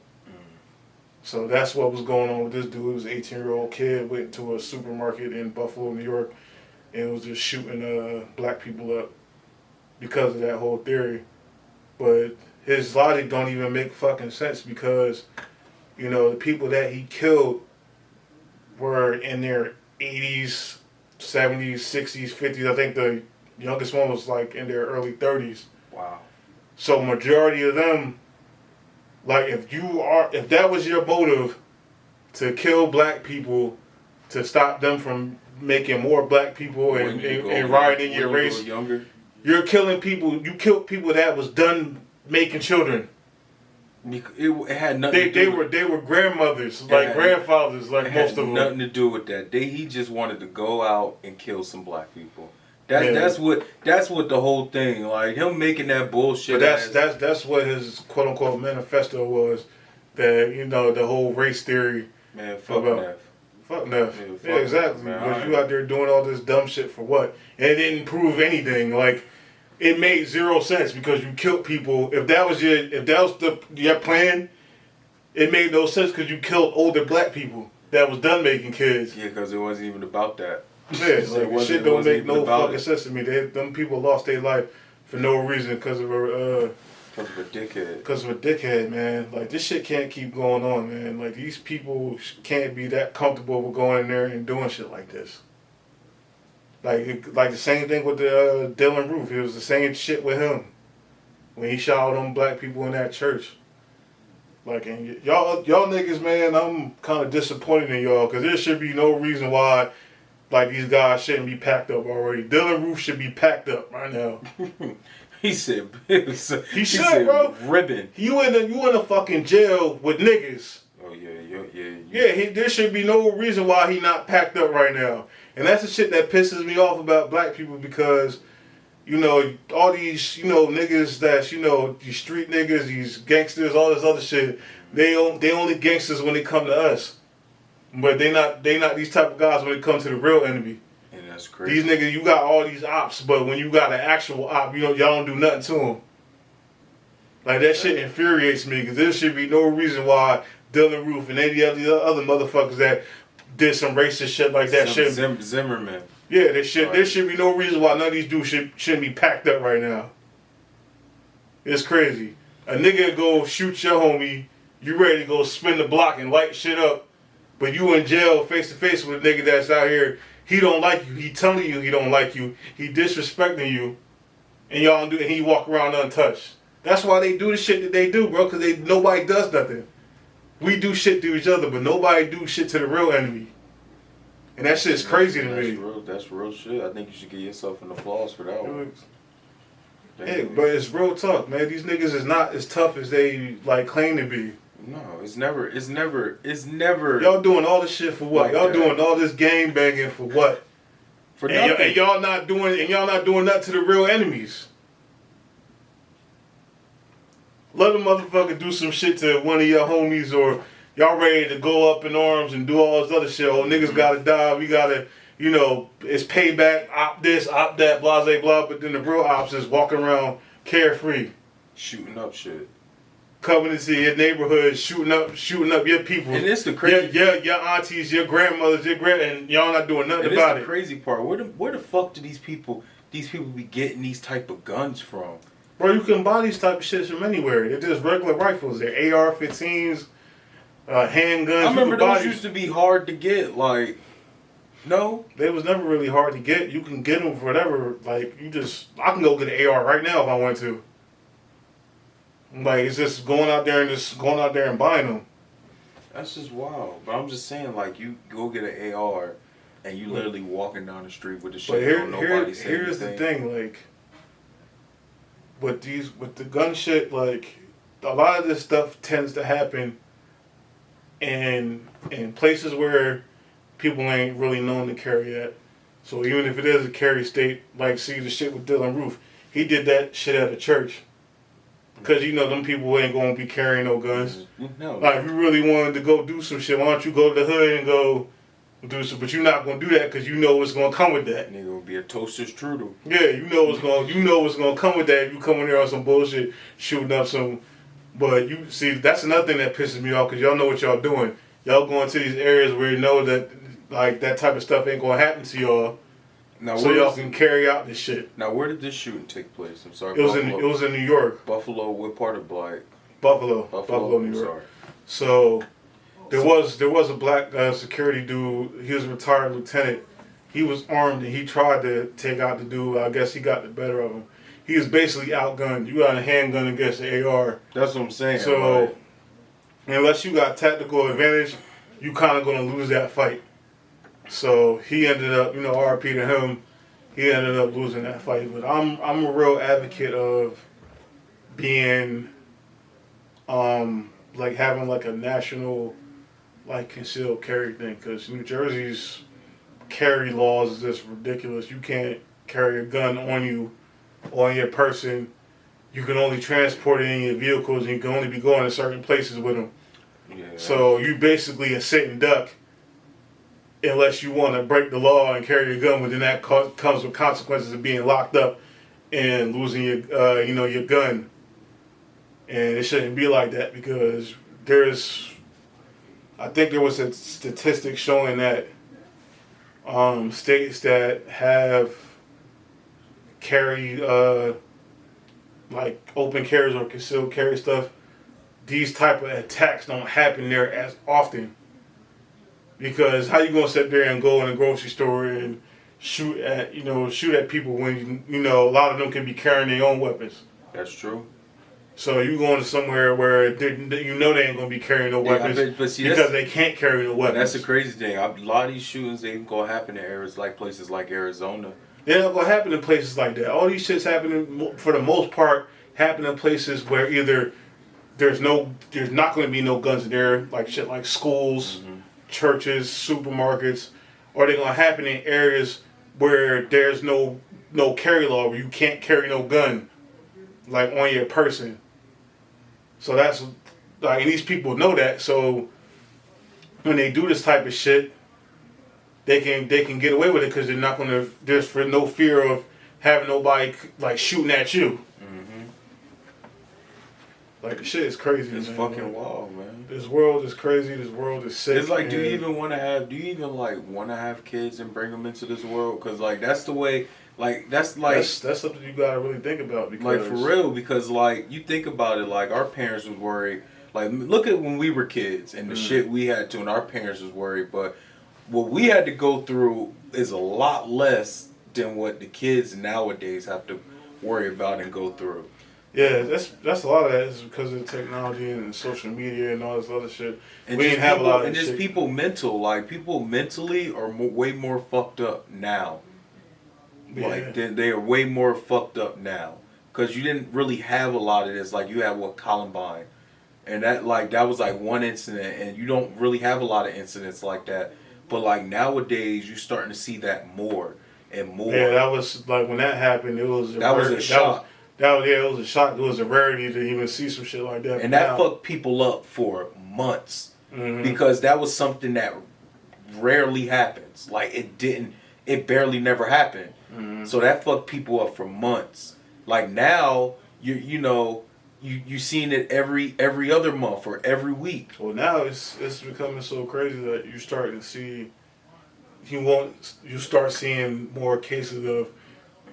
S1: So that's what was going on with this dude. It was an 18-year-old kid, went to a supermarket in Buffalo, New York, and was just shooting black people up because of that whole theory. But his logic don't even make fucking sense because, the people that he killed were in their 80s, 70s, 60s, 50s. I think the youngest one was in their early 30s.
S2: Wow. So
S1: majority of them, if that was your motive to kill black people, to stop them from making more black people and rioting your race, you're killing people. You killed people that was done making children.
S2: It had nothing. They
S1: were grandmothers, grandfathers, most of them.
S2: Nothing to do with that. He just wanted to go out and kill some black people.
S1: Yeah.
S2: That's what the whole thing, like him making that bullshit.
S1: But that's what his quote unquote manifesto was. That the whole race theory.
S2: Man, fuck
S1: about
S2: Neff.
S1: Fuck Neff.
S2: Yeah, fuck
S1: Yeah, exactly.
S2: Neff, man.
S1: Because you out there doing all this dumb shit for what? And it didn't prove anything. Like it made zero sense because you killed people. If that was your plan, it made no sense because you killed older black people that was done making kids.
S2: Yeah, because it wasn't even about that.
S1: Yeah, like shit don't make no fucking
S2: it.
S1: sense to me. Them people lost their life for no reason because of a
S2: dickhead.
S1: Because of a dickhead, man. Like this shit can't keep going on, man. Like these people can't be that comfortable with going in there and doing shit like this. Like the same thing with the Dylan Roof. It was the same shit with him when he shot all them black people in that church. Like, and y'all niggas, man, I'm kind of disappointed in y'all because there should be no reason why, like, these guys shouldn't be packed up already. Dylan Roof should be packed up right now.
S2: He said,
S1: he should, bro.
S2: Ribbon.
S1: You in a fucking jail with niggas.
S2: Oh yeah.
S1: Yeah, there should be no reason why he not packed up right now. And that's the shit that pisses me off about black people because, all these, niggas that's, these street niggas, these gangsters, all this other shit, they only gangsters when they come to us. But they not these type of guys when it comes to the real enemy.
S2: And that's crazy.
S1: These niggas, you got all these ops, but when you got an actual op, y'all don't do nothing to them. Like, that shit infuriates me because there should be no reason why Dylan Roof and any of the other motherfuckers that did some racist shit like that
S2: Zimmerman.
S1: Yeah, there should be no reason why none of these dudes shouldn't be packed up right now. It's crazy. A nigga go shoot your homie, you ready to go spin the block and light shit up, but you in jail face to face with a nigga that's out here. He don't like you. He telling you he don't like you. He disrespecting you, and and he walk around untouched. That's why they do the shit that they do, bro. Because nobody does nothing. We do shit to each other, but nobody do shit to the real enemy. And that shit's crazy to me.
S2: That's real shit. I think you should give yourself an applause for that one.
S1: Yeah, but it's real tough, man. These niggas is not as tough as they claim to be.
S2: No, it's never.
S1: Y'all doing all this shit for what?
S2: Like
S1: Y'all
S2: that.
S1: doing all this gang banging for what?
S2: For
S1: and
S2: nothing.
S1: y'all not doing nothing to the real enemies. Let a motherfucker do some shit to one of your homies, or y'all ready to go up in arms and do all this other shit. Oh, niggas gotta die. We gotta, it's payback. Op this, op that, blah, blah, blah. But then the real ops is walking around carefree,
S2: shooting up shit.
S1: coming into your neighborhood, shooting up your people.
S2: And it's the crazy.
S1: Your aunties, your grandmothers, and y'all not doing nothing about it.
S2: The crazy part. Where the fuck do these people be getting these type of guns from?
S1: Bro, you can buy these type of shits from anywhere. They're just regular rifles. They're AR-15s, handguns.
S2: I remember those used to be hard to get. Like, no,
S1: they was never really hard to get. You can get them for whatever. Like, I can go get an AR right now if I want to. Like, it's just going out there and buying them.
S2: That's just wild. But I'm just saying, like, you go get an AR and you literally walking down the street with the shit.
S1: Here's the thing, like, with the gun shit, like, a lot of this stuff tends to happen in places where people ain't really known to carry at. So even if it is a carry state, like, see the shit with Dylan Roof, he did that shit at a church. Because, them people ain't going to be carrying no guns.
S2: No.
S1: Like, if you really wanted to go do some shit, why don't you go to the hood and go do some, but you're not going to do that because you know what's going to come with that.
S2: Nigga will be a toaster's strudel.
S1: Yeah, you know what's going to come with that if you come in there on some bullshit, shooting up some, but you see, that's another thing that pisses me off because y'all know what y'all doing. Y'all going to these areas where you know that, like, that type of stuff ain't going to happen to y'all. Now, so y'all can carry out this shit.
S2: Now, where did this shooting take place? I'm sorry.
S1: It was in New York.
S2: Buffalo. What part of Black?
S1: Buffalo, New York. Sorry. So there was a black security dude. He was a retired lieutenant. He was armed and he tried to take out the dude. I guess he got the better of him. He was basically outgunned. You got a handgun against the AR.
S2: That's what I'm saying.
S1: So
S2: right?
S1: Unless you got tactical advantage, you kind of gonna lose that fight. So he ended up, RP to him, he ended up losing that fight. But I'm a real advocate of being, having like a national, concealed carry thing. Because New Jersey's carry laws is just ridiculous. You can't carry a gun on you or on your person. You can only transport it in your vehicles, and you can only be going to certain places with them.
S2: Yeah.
S1: So you basically a sitting duck unless you want to break the law and carry a gun, but then that comes with consequences of being locked up and losing your, your gun. And it shouldn't be like that because I think there was a statistic showing that states that have carried like open carries or concealed carry stuff, these type of attacks don't happen there as often. Because how you gonna sit there and go in a grocery store and shoot at people when a lot of them can be carrying their own weapons.
S2: That's true.
S1: So you going to somewhere where they ain't gonna be carrying no weapons because they can't carry no weapons.
S2: That's the crazy thing. A lot of these shootings ain't gonna happen in areas like places like Arizona.
S1: They're not gonna happen in places like that. All these shits happening for the most part happen in places where either there's not gonna be no guns there, like shit like schools, churches, supermarkets, or they're gonna happen in areas where there's no carry law, where you can't carry no gun, like on your person. So that's like, and these people know that. So when they do this type of shit, they can get away with it because they're not gonna. There's for no fear of having nobody like shooting at you. Like, the shit is crazy.
S2: It's
S1: man.
S2: fucking wild, man.
S1: This world is crazy. This world is sick.
S2: It's like, do you even want to have kids and bring them into this world? Because, like, that's the way, like, that's
S1: something you gotta really think about. Because,
S2: like, for real, because, like, you think about it, like, our parents was worried. Like, look at when we were kids and the shit we had to, and our parents was worried. But what we had to go through is a lot less than what the kids nowadays have to worry about and go through.
S1: Yeah, that's a lot of that is because of technology and social media and all this other shit.
S2: And
S1: we didn't have a lot of
S2: just
S1: shit.
S2: people mental, like people mentally are way more fucked up now.
S1: Yeah.
S2: Like they are way more fucked up now because you didn't really have a lot of this. Like you had Columbine, and that was like one incident, and you don't really have a lot of incidents like that. But like nowadays, you're starting to see that more and more.
S1: Yeah, that was like when that happened. It was
S2: that was a shock.
S1: It was a shock. It was a rarity to even see some shit like that.
S2: And that fucked people up for months because that was something that rarely happens. Like it barely never happened. So that fucked people up for months. Like now, you seen it every other month or every week.
S1: Well, now it's becoming so crazy that you starting to see. You start seeing more cases of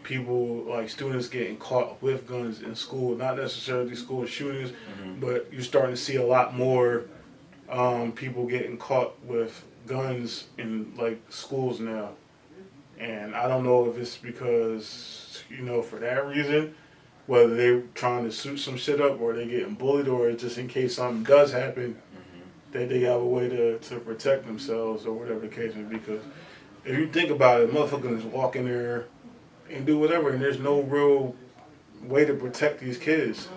S1: people, like students getting caught with guns in school, not necessarily school shootings, but you're starting to see a lot more people getting caught with guns in like schools now. And I don't know if it's because, for that reason, whether they're trying to suit some shit up or they're getting bullied or just in case something does happen, that they have a way to protect themselves or whatever the case may be. Because if you think about it, motherfuckers just walk in there and do whatever, and there's no real way to protect these kids.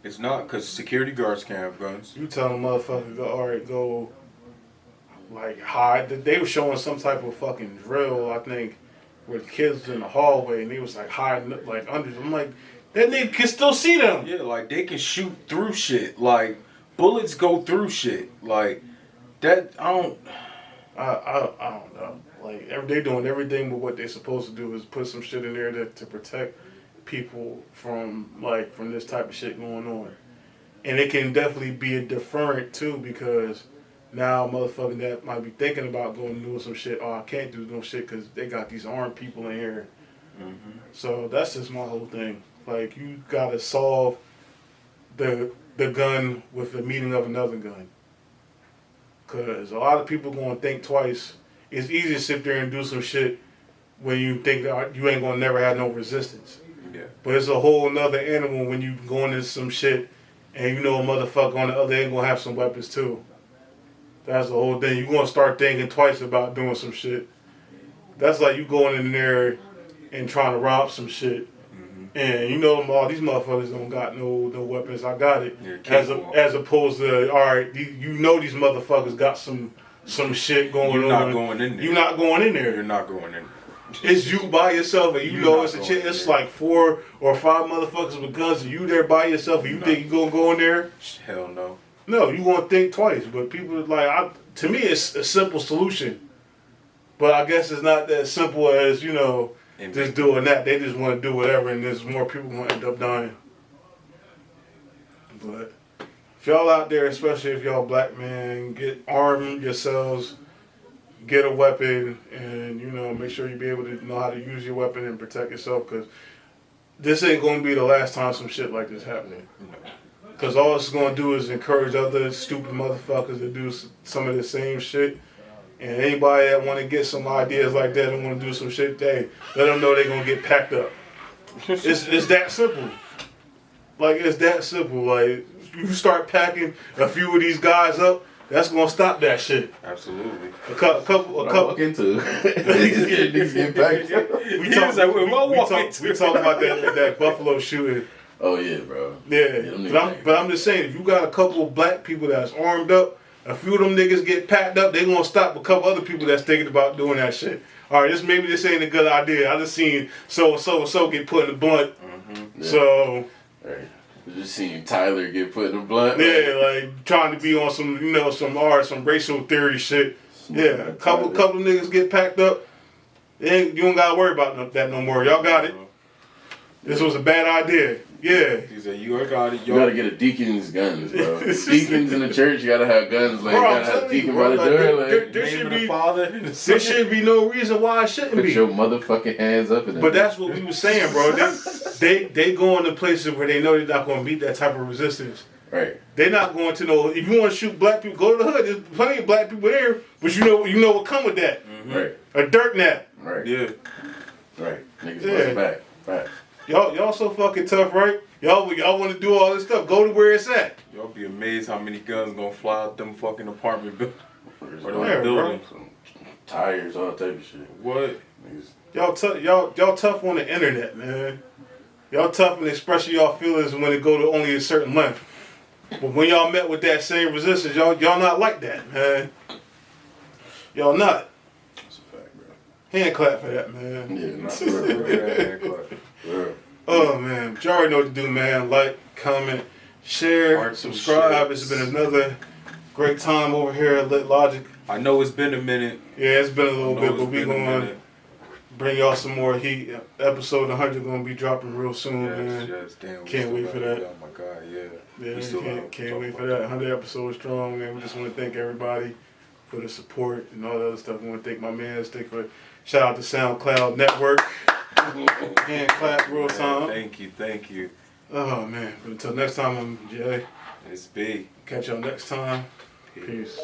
S2: It's not, because security guards can't have guns.
S1: You tell them motherfuckers, go, like, hide. They were showing some type of fucking drill, I think, where the kids was in the hallway, and they was, like, hiding, like, under them. I'm like, that nigga can still see them.
S2: Yeah, like, they can shoot through shit. Like, bullets go through shit. Like, that, I don't know. Like, they doing everything but what they're supposed to do is put some shit in there to protect people from this type of shit going on. And it can definitely be a deterrent too, because now motherfuckers that might be thinking about going and doing some shit, I can't do no shit because they got these armed people in here. So that's just my whole thing. Like, you gotta solve the gun with the meaning of another gun. Because a lot of people gonna think twice. It's easy to sit there and do some shit when you think that you ain't gonna never have no resistance. Yeah.
S1: But it's a whole nother animal when you go into some shit and a motherfucker on the other end gonna have some weapons too. That's the whole thing. You gonna start thinking twice about doing some shit. That's like you going in there and trying to rob some shit. And all these motherfuckers don't got no weapons. I got it. As opposed to, all right, these motherfuckers got some shit going on.
S2: You're not going in there.
S1: You're not going in there.
S2: You're not going in.
S1: it's you by yourself, and you
S2: You
S1: know
S2: not
S1: it's a
S2: going
S1: chance. It's
S2: there.
S1: like 4 or 5 motherfuckers with guns, and you there by yourself, and you think you gonna go in there?
S2: Hell no.
S1: No, you gonna think twice. But people like, to me, it's a simple solution. But I guess it's not that simple as
S2: And
S1: just doing that. They just want to do whatever, and there's more people gonna end up dying. But if y'all out there, especially if y'all black men, get armed yourselves, get a weapon, and make sure you be able to know how to use your weapon and protect yourself, because this ain't gonna be the last time some shit like this happening. Because all it's gonna do is encourage other stupid motherfuckers to do some of the same shit. And anybody that want to get some ideas like that and want to do some shit, let them know they're gonna get packed up. It's that simple. Like, it's that simple. Like, you start packing a few of these guys up, that's gonna stop that shit.
S2: Absolutely.
S1: A couple.
S3: Walk into niggas get back.
S1: We
S2: He was like, "Where am I walking to?"
S1: we talk about that Buffalo shooting.
S3: Oh yeah, bro.
S1: Yeah,
S3: them
S1: but I'm just saying, if you got a couple of black people that's armed up, a few of them niggas get packed up, they gonna stop a couple other people that's thinking about doing that shit. All right, maybe this ain't a good idea. I just seen so get put in the blunt.
S3: Yeah.
S1: So
S3: Right. We just seen Tyler get put in the blunt.
S1: yeah, like trying to be on some racial theory shit. Yeah, a couple niggas get packed up. You don't gotta worry about that no more. Y'all got it. This was a bad idea. Yeah.
S2: He said, "You got it.
S3: You gotta get a deacon's guns, bro. Deacons in the church, you gotta have guns. Like,
S1: Bro,
S3: you
S1: I'm
S3: gotta have a
S1: telling you,
S3: deacon
S1: bro,
S3: by the
S1: like,
S3: door.
S1: there
S3: Like,
S1: should
S2: Name of
S1: be
S2: the Father.
S1: there should be no reason why it shouldn't
S3: put
S1: be.
S3: your motherfucking hands up in it.
S1: But that's what we were saying, bro. They go into places where they know they're not gonna meet that type of resistance.
S3: right.
S1: They're not going to know. If you want to shoot black people, go to the hood. There's plenty of black people there, but you know what come with that.
S3: Right.
S1: A dirt nap.
S3: Right.
S2: Yeah.
S3: Right. Niggas
S1: Yeah.
S3: bust back. Right.
S1: Y'all so fucking tough, right? Y'all want to do all this stuff. Go to where it's at.
S2: Y'all be amazed how many guns gonna fly out them fucking apartment buildings or those
S1: Yeah, bro.
S2: buildings.
S3: Some tires, all type of shit.
S2: What?
S3: Niggas.
S1: Y'all tough on the internet, man. Y'all tough in expressing y'all feelings when it go to only a certain length. But when y'all met with that same resistance, y'all not like that, man. Y'all not.
S3: That's a fact, bro.
S1: Hand clap for that, man.
S3: Yeah, not for real. For real.
S1: Oh man, but you already know what to do, man. Like, comment, share,
S2: Heart some
S1: subscribe.
S2: shit.
S1: It's been another great time over here at Lit Logic.
S2: I know it's been a minute.
S1: Yeah, it's been a
S2: I
S1: little
S2: know
S1: bit,
S2: it's
S1: but we
S2: been a
S1: going to
S2: minute.
S1: bring y'all some more heat. Episode 100 going to be dropping real soon, man.
S2: Yes, damn. we
S1: Can't
S2: still
S1: wait
S2: got
S1: for
S2: it.
S1: that.
S2: Oh my God, yeah.
S1: Yeah,
S2: We still
S1: can't
S2: gotta
S1: wait
S2: talk
S1: for
S2: about
S1: that. 100 episodes strong, man. We just want to thank everybody for the support and all that other stuff. We want to thank my man. Shout out to SoundCloud Network. Hand clap real time.
S2: Thank you.
S1: Oh man, but until next time, I'm Jay.
S2: It's big.
S1: Catch y'all next time. Peace.